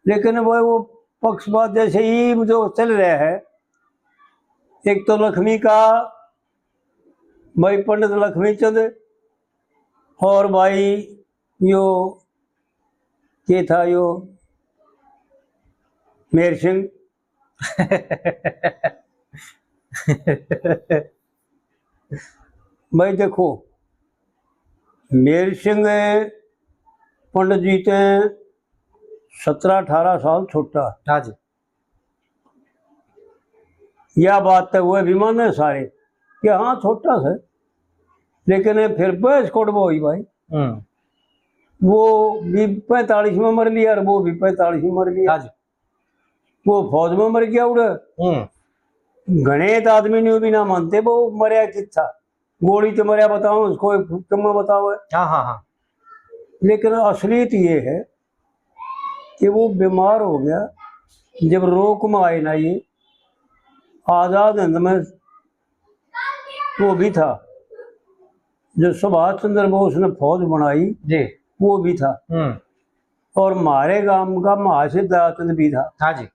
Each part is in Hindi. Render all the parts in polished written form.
लेकिन वो पक्षपात जैसे ही जो चल रहा है, एक तो लक्ष्मी का भाई पंडित लक्ष्मी चंद, और भाई यो ये था यो मेहर सिंह। भाई देखो, मेहर सिंह पंडित जी थे 17-18 साल छोटा। हाँ जी। यह बात तो वो भी माने सारे कि हाँ छोटा सा, लेकिन फिर बहस कोटबा हुई भाई। वो भी 45 में मर लिया और वो भी 45 में मर लिया। हाँ जी। वो फौज में मर गया उड़े। गणित आदमी ने भी ना मानते वो मरिया कितना, गोली तो मरिया बताओ उसको कम बताओ। हाँ हाँ हाँ। लेकिन असलियत ये है कि वो बीमार हो गया जब रोक में आए ना, ये आजाद हिंद में वो भी था, जो सुभाष चंद्र बोस ने फौज बनाई जी, वो भी था, और हमारे गांव का महाशय दयाचंद भी था। हाँ जी,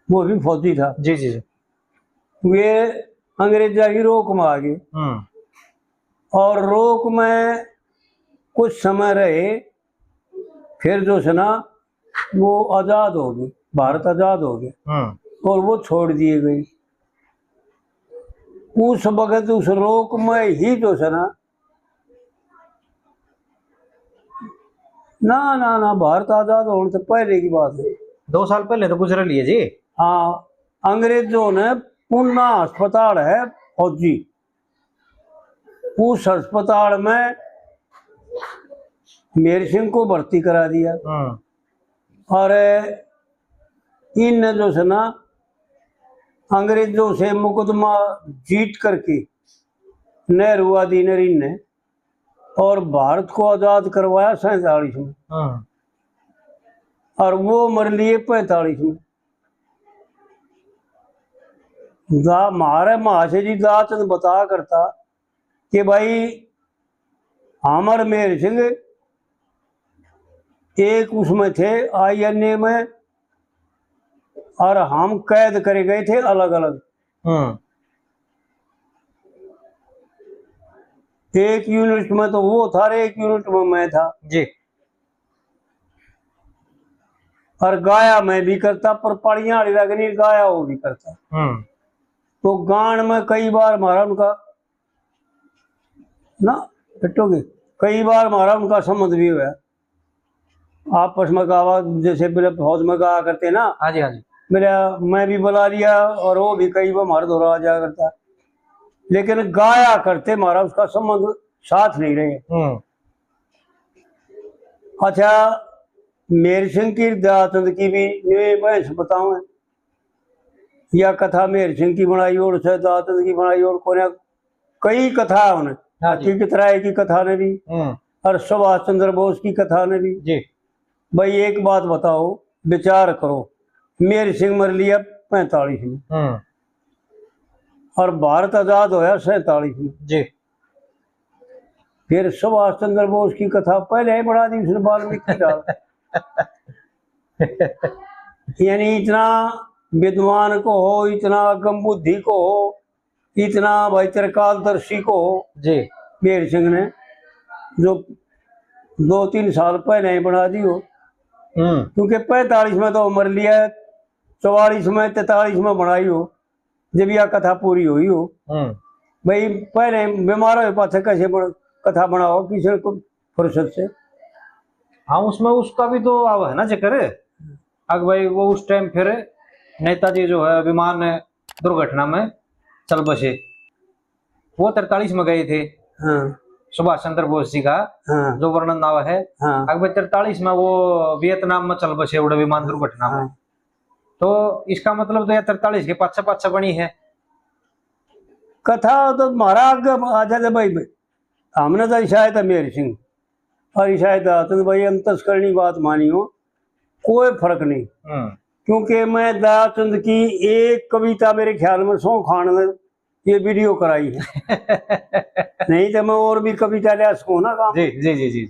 वो भी फौजी था। जी जी जी। वे अंग्रेजा की रोक में आ गए, और रोक में कुछ समय रहे, फिर जो है ना वो आजाद हो गए, भारत आजाद हो गया और वो छोड़ दिए गए। उस वक्त उस रोक में ही जो है ना ना ना ना भारत आजाद होने से पहले की बात है, 2 साल पहले तो गुजर लिए जी। हाँ, अंग्रेजों ने पूना अस्पताल है फौजी, उस अस्पताल में मेहर सिंह को भर्ती करा दिया। और इन जो है ना अंग्रेजों से मुकदमा जीत करके नेहरू आदि नरीन ने और भारत को आजाद करवाया 47 में, और वो मर लिए 45 में। हमारे महाशय जी दाचंद बता करता कि भाई हमारे मेहर सिंह एक उसमें थे INA में, और हम कैद करे गए थे अलग अलग। एक यूनिट में तो वो था, एक यूनिट में मैं था जी। और गाया मैं भी करता, पर पड़िया रगनी गाया वो भी करता। तो गान में कई बार मारा उनका ना पिटोगे, कई बार मारा उनका संबंध भी हुआ आपस में गावा, जैसे मेरे फौज में गाया करते ना। हाँ जी हाँ जी। मेरा मैं भी बुला लिया और वो भी कई बार हमारे दोहरा जाया करता, लेकिन गाया करते मारा उसका संबंध साथ नहीं रहे। अच्छा, मेहर सिंह की दयाचंद की भी मैं बताऊं, या कथा मेहर सिंह की बनाई और दयाचंद की बनाई और कोने कई कथा है उन्हें, हकीकत राय की कथा ने भी और सुभाष चंद्र बोस की कथा ने भी जी। भाई एक बात बताओ, विचार करो, मेहर सिंह मर लिया 45 में और भारत आजाद होया 47 में जी। फिर सुभाष चंद्र बोस की कथा पहले ही बढ़ा दी उसने वाल्मीकि डाल। यानी इतना विद्वान को हो, इतना कम बुद्धि को हो, इतना भाई त्रिकालदर्शी को हो जी, मेहर सिंह ने, जो 2-3 साल पहले ही बना दी हो। क्योंकि 45 में तो मर लिया, 44 में 43 में बनाई हो, जब यह कथा पूरी हुई हो। भाई पहले बीमार हो पाते कैसे कथा बनाओ किसी को फुर्सत से। हाँ, उसमें उसका भी तो अब है ना जिक्र, अगर भाई वो उस टाइम फिर नेताजी जो है विमान दुर्घटना में चल बसे, वो 43 में गए थे। हाँ, सुभाष चंद्र बोस जी का हाँ, जो वर्णन नाव है। हाँ, अगर 43 में वो वियतनाम में चल बसे उड़े विमान दुर्घटना में, तो इसका मतलब तो यह 43 के पाछा पाछा बनी है कथा। तो महाराज आ जाते भाई, हमने तो शायद मेहर सिंह और शायद दयाचंद भाई अंतस्करणी बात मानी हो, कोई फर्क नहीं। क्योंकि मैं दयाचंद की एक कविता मेरे ख्याल में 100 खान ने ये वीडियो कराई है। नहीं तो मैं और भी कविता ले सकूँ ना काम। जी जी जी जी।